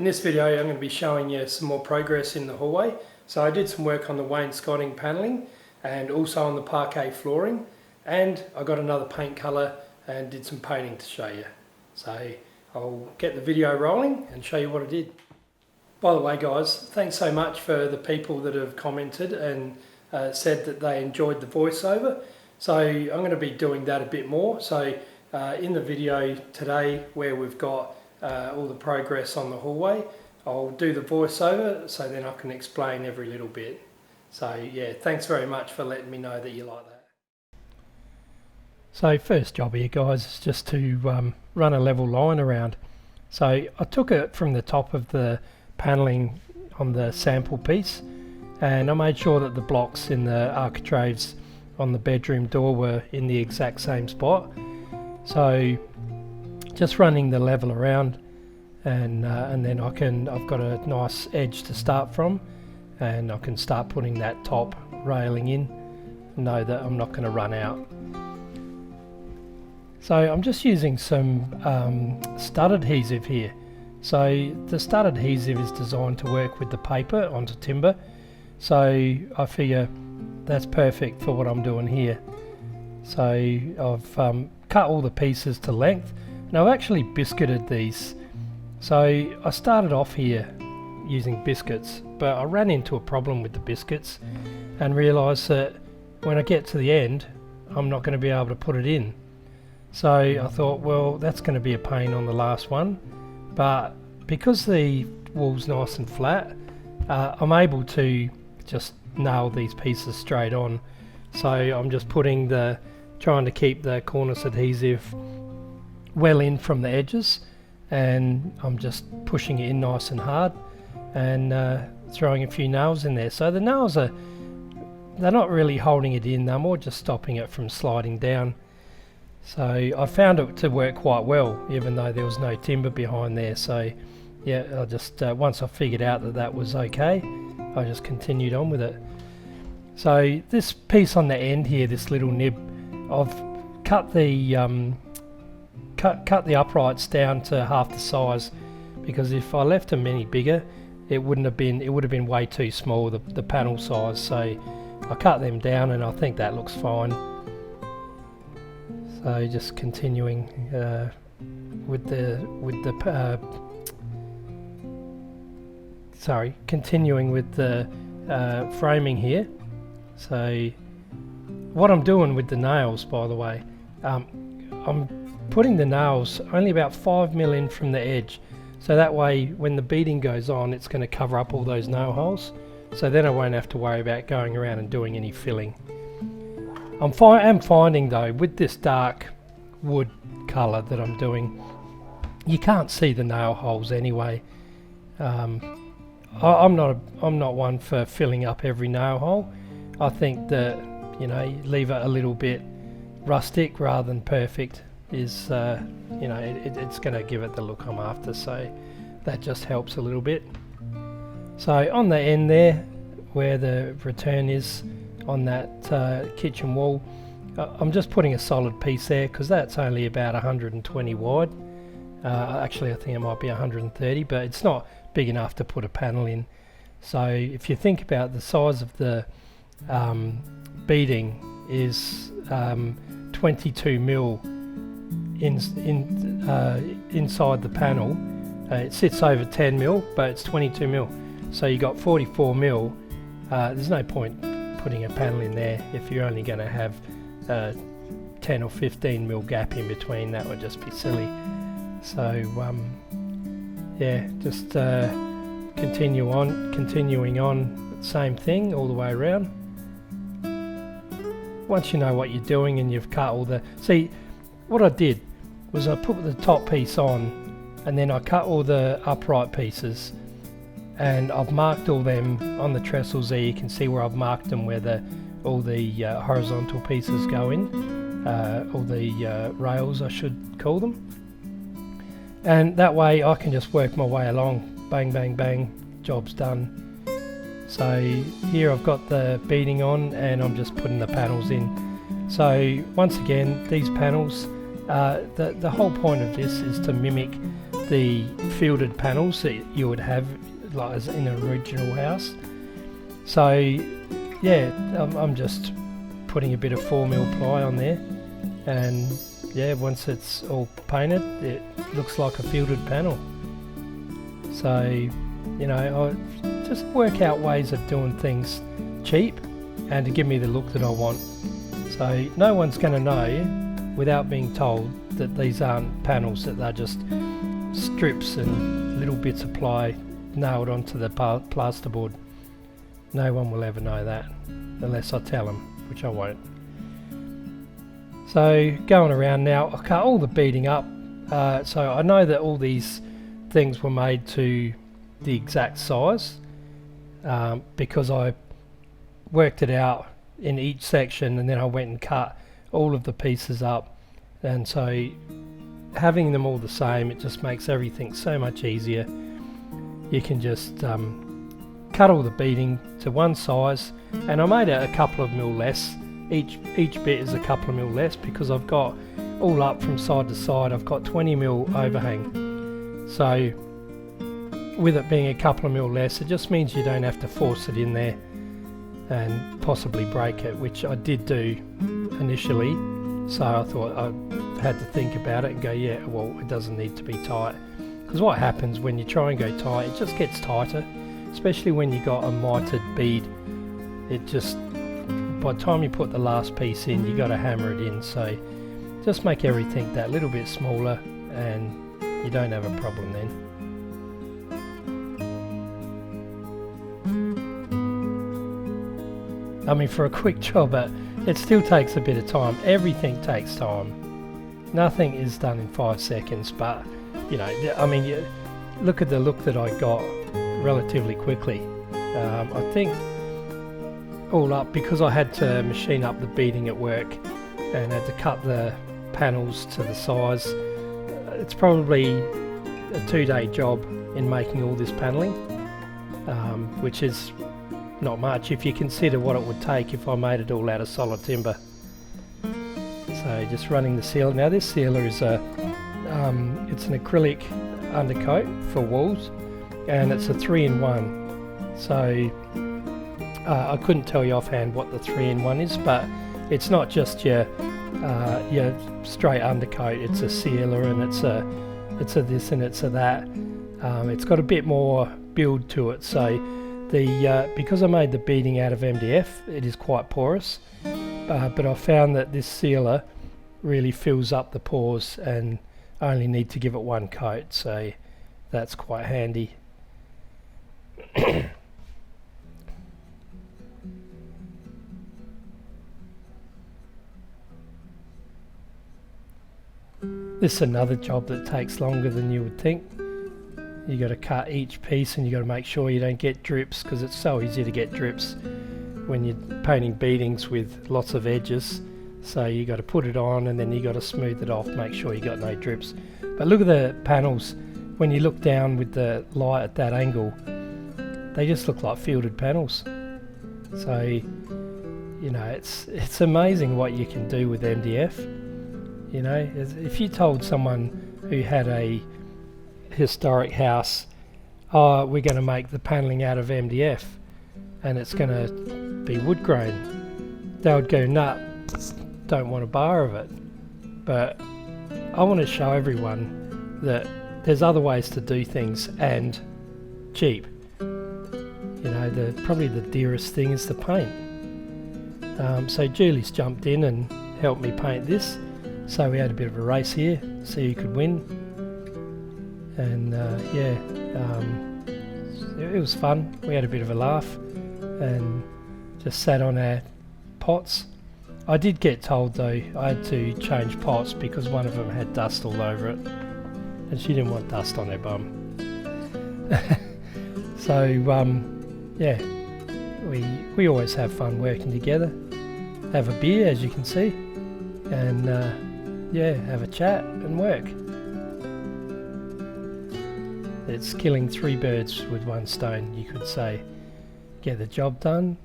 this video I'm going to be showing you some more progress in the hallway. So I did some work on the wainscoting panelling and also on the parquet flooring, and I got another paint colour and did some painting to show you. So I'll get the video rolling and show you what I did. By the way guys, thanks so much for the people that have commented and said that they enjoyed the voiceover. So I'm going to be doing that a bit more. So in the video today where we've got all the progress on the hallway, I'll do the voiceover so then I can explain every little bit. So yeah, thanks very much for letting me know that you like that. So first job here guys is just to run a level line around. So I took it from the top of the panelling on the sample piece, and I made sure that the blocks in the architraves on the bedroom door were in the exact same spot. So just running the level around, and then I've got a nice edge to start from, and I can start putting that top railing in, know that I'm not going to run out. So I'm just using some stud adhesive here. So the stud adhesive is designed to work with the paper onto timber, so I figure that's perfect for what I'm doing here. So I've cut all the pieces to length, and I've actually biscuited these. So I started off here using biscuits, but I ran into a problem with the biscuits and realised that when I get to the end I'm not going to be able to put it in. So I thought, well, that's going to be a pain on the last one, but because the wall's nice and flat, I'm able to just nail these pieces straight on. So I'm just trying to keep the cornice adhesive well in from the edges, and I'm just pushing it in nice and hard and throwing a few nails in there. So the nails they're not really holding it in, they're more just stopping it from sliding down. So I found it to work quite well, even though there was no timber behind there. So yeah, I just once I figured out that that was okay, I just continued on with it. So this piece on the end here, this little nib, I've cut the cut the uprights down to half the size, because if I left them any bigger, it would have been way too small, the panel size. So I cut them down, and I think that looks fine. So just continuing with the framing here. So what I'm doing with the nails, by the way, I'm putting the nails only about 5mm in from the edge, so that way when the beading goes on it's going to cover up all those nail holes, so then I won't have to worry about going around and doing any filling. I'm finding though, with this dark wood colour that I'm doing, you can't see the nail holes anyway. I'm not one for filling up every nail hole. I think that, you know, leave it a little bit rustic rather than perfect is, you know, it's going to give it the look I'm after, so that just helps a little bit. So on the end there, where the return is on that kitchen wall, I'm just putting a solid piece there because that's only about 120 wide. Actually I think it might be 130, but it's not big enough to put a panel in. So if you think about the size of the beading is 22mm inside the panel. It sits over 10mm, but it's 22mm, so you got 44mm. There's no point putting a panel in there if you're only going to have 10 or 15mm gap in between. That would just be silly. So yeah, just continuing on, same thing all the way around. Once you know what you're doing and you've cut all the... See, what I did was I put the top piece on, and then I cut all the upright pieces, and I've marked all them on the trestles there. You can see where I've marked them, where all the horizontal pieces go in, all the rails I should call them. And that way I can just work my way along, bang bang bang, job's done. So here I've got the beading on, and I'm just putting the panels in. So once again, these panels, the whole point of this is to mimic the fielded panels that you would have like as in an original house. So yeah, I'm just putting a bit of 4mm ply on there, and yeah, once it's all painted it looks like a fielded panel. So you know, I just work out ways of doing things cheap and to give me the look that I want. So no one's going to know without being told that these aren't panels, that they're just strips and little bits of ply nailed onto the plasterboard. No one will ever know that unless I tell them, which I won't. So going around now, I cut all the beading up. So I know that all these things were made to the exact size because I worked it out in each section, and then I went and cut all of the pieces up, and so having them all the same, it just makes everything so much easier. You can just cut all the beading to one size, and I made it a couple of mil less. Each bit is a couple of mil less because I've got all up from side to side, I've got 20mm overhang. So with it being a couple of mil less, it just means you don't have to force it in there and possibly break it, which I did do initially. So I thought I had to think about it and go, yeah, well, it doesn't need to be tight. Because what happens when you try and go tight, it just gets tighter, especially when you got a mitered bead. It just, by the time you put the last piece in, you got to hammer it in. So just make everything that little bit smaller and you don't have a problem then. I mean, for a quick job, it still takes a bit of time. Everything takes time. Nothing is done in 5 seconds, but you know, I mean, you look at the look that I got relatively quickly. I think all up, because I had to machine up the beading at work and had to cut the panels to the size, it's probably a 2-day job in making all this paneling, which is not much if you consider what it would take if I made it all out of solid timber. So just running the sealer. Now this sealer is it's an acrylic undercoat for walls, and it's a 3-in-1. So I couldn't tell you offhand what the 3-in-1 is, but it's not just your straight undercoat. It's a sealer, and it's a this and it's a that. It's got a bit more build to it. So because I made the beading out of MDF, it is quite porous, but I found that this sealer really fills up the pores, and I only need to give it 1 coat, so that's quite handy. This is another job that takes longer than you would think. You got to cut each piece, and you got to make sure you don't get drips, because it's so easy to get drips when you're painting beadings with lots of edges. So you got to put it on, and then you got to smooth it off, make sure you got no drips. But look at the panels. When you look down with the light at that angle, they just look like fielded panels. So you know, it's amazing what you can do with MDF. You know, if you told someone who had a historic house, oh, we're going to make the paneling out of MDF and it's going to be wood grain, they would go, nah, don't want a bar of it. But I want to show everyone that there's other ways to do things and cheap. You know, probably the dearest thing is the paint. So Julie's jumped in and helped me paint this. So we had a bit of a race here, see who could win. And it was fun. We had a bit of a laugh and just sat on our pots. I did get told though I had to change pots because one of them had dust all over it, and she didn't want dust on her bum. So yeah, we always have fun working together, have a beer as you can see, and have a chat and work. It's killing 3 birds with 1 stone, you could say. Get the job done,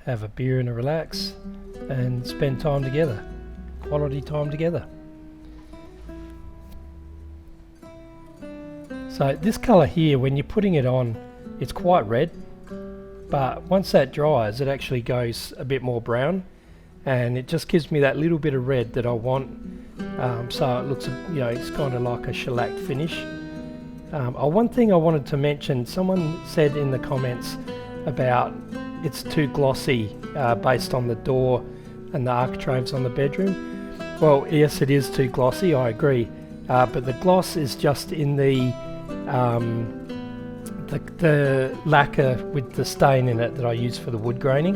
have a beer and a relax, and spend time together. Quality time together. So this colour here, when you're putting it on, it's quite red, but once that dries it actually goes a bit more brown, and it just gives me that little bit of red that I want. So it looks, you know, it's kind of like a shellac finish. One thing I wanted to mention, someone said in the comments about it's too glossy based on the door and the architraves on the bedroom. Well, yes, it is too glossy, I agree, but the gloss is just in the lacquer with the stain in it that I use for the wood graining.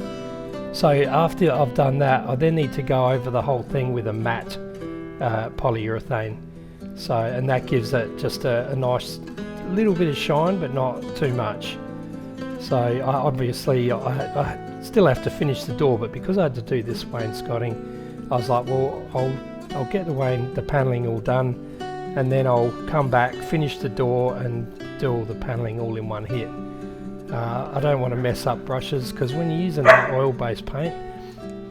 So after I've done that, I then need to go over the whole thing with a matte polyurethane. So, and that gives it just a nice little bit of shine, but not too much. So obviously I still have to finish the door, but because I had to do this wainscoting, I was like, well, I'll get the panelling all done, and then I'll come back, finish the door and do all the panelling all in one hit. I don't want to mess up brushes, because when you're using an oil-based paint,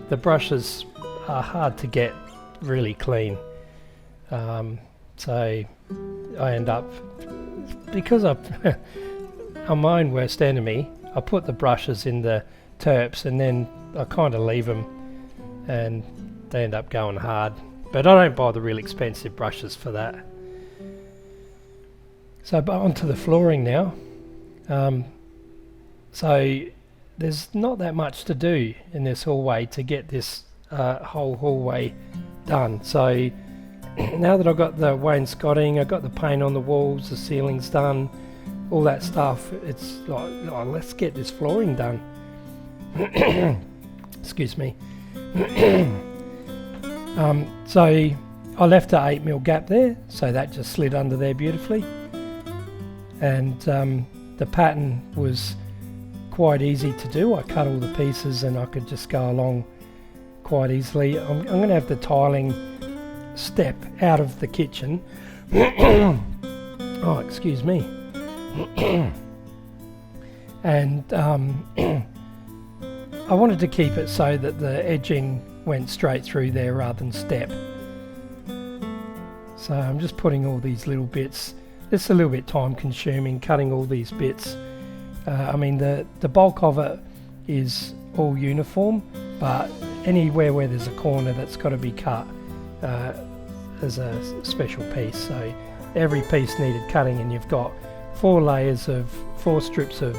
the brushes are hard to get really clean. So I end up, because I'm my own worst enemy, I put the brushes in the terps and then I kind of leave them and they end up going hard. But I don't buy the real expensive brushes for that. So onto the flooring now. So there's not that much to do in this hallway to get this whole hallway done. So now that I've got the wainscoting, I've got the paint on the walls, the ceiling's done, all that stuff, it's like, oh, let's get this flooring done. Excuse me. So I left an 8mm gap there, so that just slid under there beautifully. And the pattern was quite easy to do. I cut all the pieces and I could just go along quite easily. I'm going to have the tiling step out of the kitchen. Oh, excuse me. And I wanted to keep it so that the edging went straight through there rather than step. So I'm just putting all these little bits. It's a little bit time consuming cutting all these bits. I mean the bulk of it is all uniform, but anywhere where there's a corner that's got to be cut as a special piece. So every piece needed cutting, and you've got 4 strips of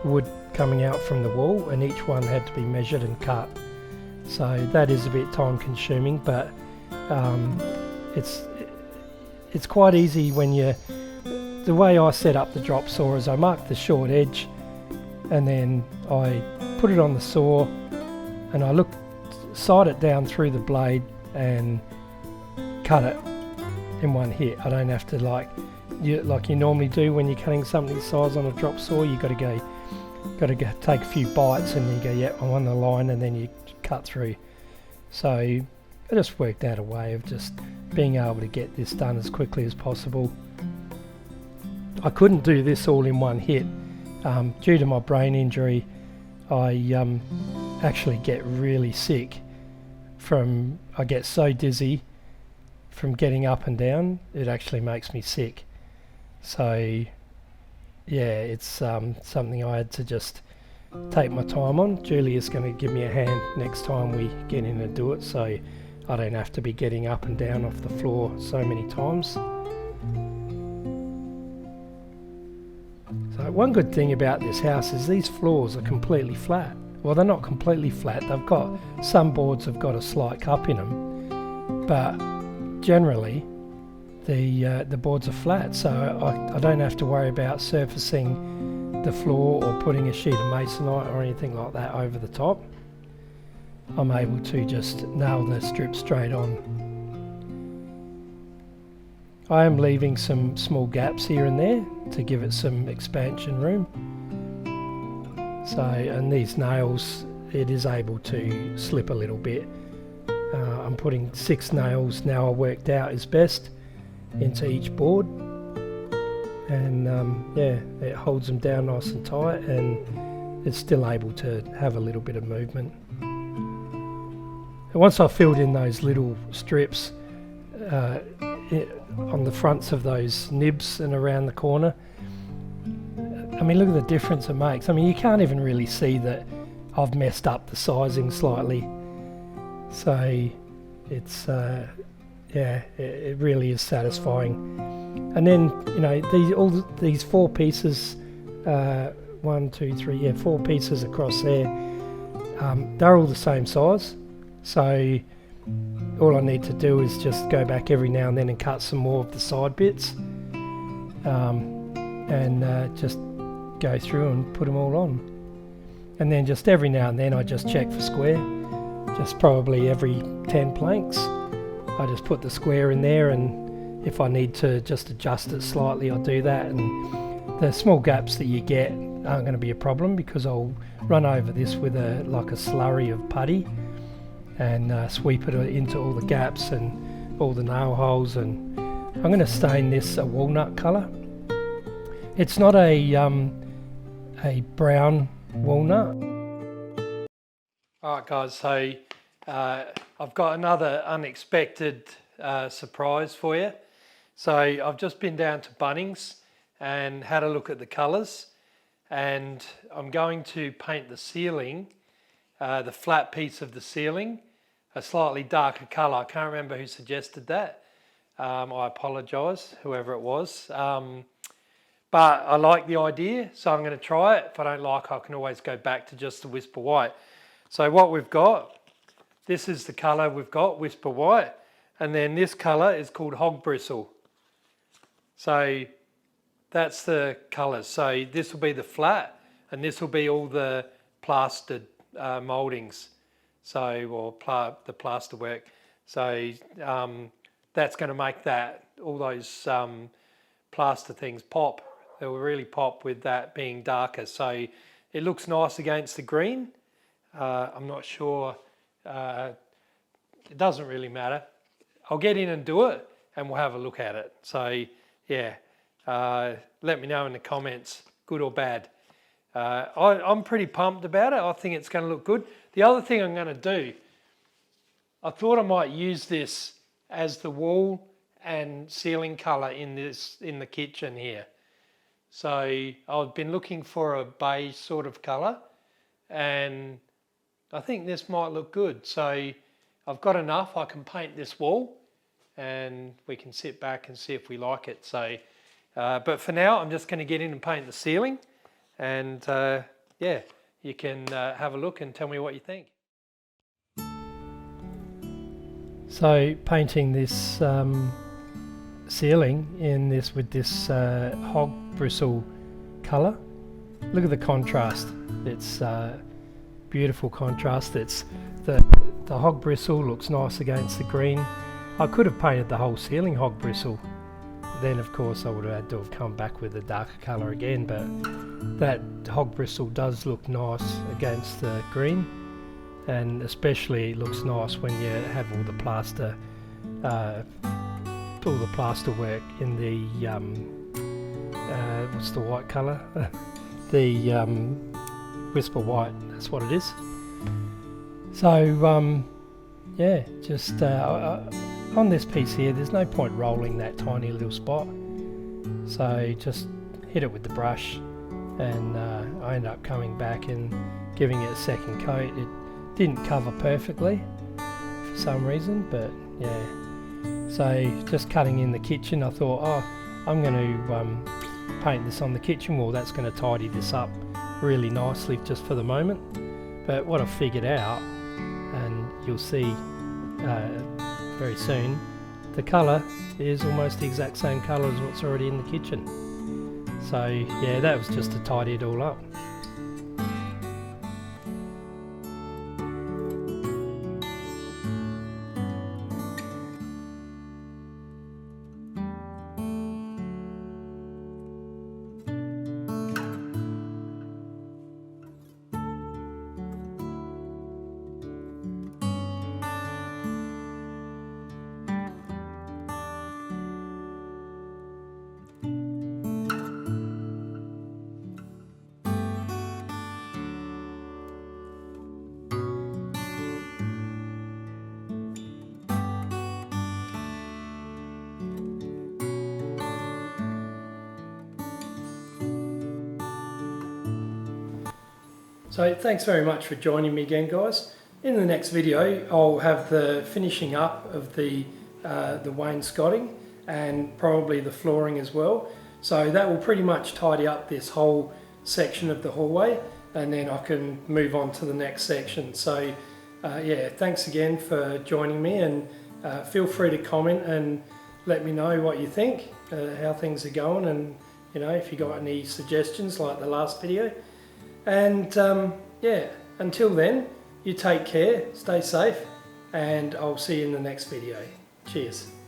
wood coming out from the wall, and each one had to be measured and cut. So that is a bit time consuming, but it's quite easy when the way I set up the drop saw is I mark the short edge and then I put it on the saw and I sight it down through the blade and cut it in one hit. I don't have to like you normally do when you're cutting something this size on a drop saw. You got to go take a few bites and you go, yeah, I'm on the line, and then you cut through. So I just worked out a way of just being able to get this done as quickly as possible. I couldn't do this all in one hit. Due to my brain injury, I actually get really sick I get so dizzy from getting up and down, it actually makes me sick. So yeah, it's something I had to just take my time on. Julia's going to give me a hand next time we get in and do it, so I don't have to be getting up and down off the floor so many times. So one good thing about this house is these floors are completely flat. Well, they're not completely flat. Some boards have got a slight cup in them, but generally the boards are flat, so I don't have to worry about surfacing the floor or putting a sheet of masonite or anything like that over the top. I'm able to just nail the strip straight on. I am leaving some small gaps here and there to give it some expansion room. So, and these nails, it is able to slip a little bit. I'm putting 6 nails now I worked out is best into each board, and yeah, it holds them down nice and tight, and it's still able to have a little bit of movement. And once I filled in those little strips, on the fronts of those nibs and around the corner. I mean, look at the difference it makes. I mean, you can't even really see that I've messed up the sizing slightly. So it's yeah, it really is satisfying. And then, you know, all these 4 pieces, 1, 2, 3, yeah, 4 pieces across there, they're all the same size. So all I need to do is just go back every now and then and cut some more of the side bits, and just go through and put them all on. And then just every now and then I just check for square, just probably every 10 planks. I just put the square in there, and if I need to just adjust it slightly, I'll do that. And the small gaps that you get aren't going to be a problem, because I'll run over this with like a slurry of putty and sweep it into all the gaps and all the nail holes. And I'm going to stain this a walnut colour. It's not a brown walnut. Alright guys, so I've got another unexpected surprise for you. So I've just been down to Bunnings and had a look at the colours, and I'm going to paint the ceiling, the flat piece of the ceiling, a slightly darker colour. I can't remember who suggested that. I apologise, whoever it was. But I like the idea, so I'm going to try it. If I don't like it, I can always go back to just the Whisper White. So what we've got, this is the colour we've got, Whisper White, and then this colour is called Hog Bristle. So that's the colours. So this will be the flat, and this will be all the plastered mouldings, so, or the plaster work. So that's going to make that, all those plaster things pop. They will really pop with that being darker. So it looks nice against the green. I'm not sure, it doesn't really matter. I'll get in and do it, and we'll have a look at it. So yeah, let me know in the comments, good or bad. I'm pretty pumped about it. I think it's going to look good. The other thing I'm going to do, I thought I might use this as the wall and ceiling colour in the kitchen here. So I've been looking for a beige sort of colour, and I think this might look good. So I've got enough, I can paint this wall, and we can sit back and see if we like it. So, but for now, I'm just going to get in and paint the ceiling, and yeah, you can have a look and tell me what you think. So painting this ceiling with this hog bristle colour. Look at the contrast. It's beautiful contrast. It's the hog bristle looks nice against the green. I could have painted the whole ceiling hog bristle. Then of course I would have had to have come back with a darker colour again, but that hog bristle does look nice against the green, and especially it looks nice when you have all the plaster work in the what's the white colour? The Whisper White, that's what it is. So yeah, just on this piece here, there's no point rolling that tiny little spot, so just hit it with the brush, and I end up coming back and giving it a second coat. It didn't cover perfectly for some reason, but yeah. So just cutting in the kitchen, I thought, oh, I'm going to paint this on the kitchen wall. That's going to tidy this up really nicely just for the moment. But what I figured out, and you'll see very soon, the colour is almost the exact same colour as what's already in the kitchen. So yeah, that was just to tidy it all up. So thanks very much for joining me again, guys. In the next video I'll have the finishing up of the wainscoting and probably the flooring as well. So that will pretty much tidy up this whole section of the hallway, and then I can move on to the next section. So yeah, thanks again for joining me, and feel free to comment and let me know what you think, how things are going, and you know, if you got any suggestions like the last video. And yeah, until then, you take care, stay safe, and I'll see you in the next video. Cheers.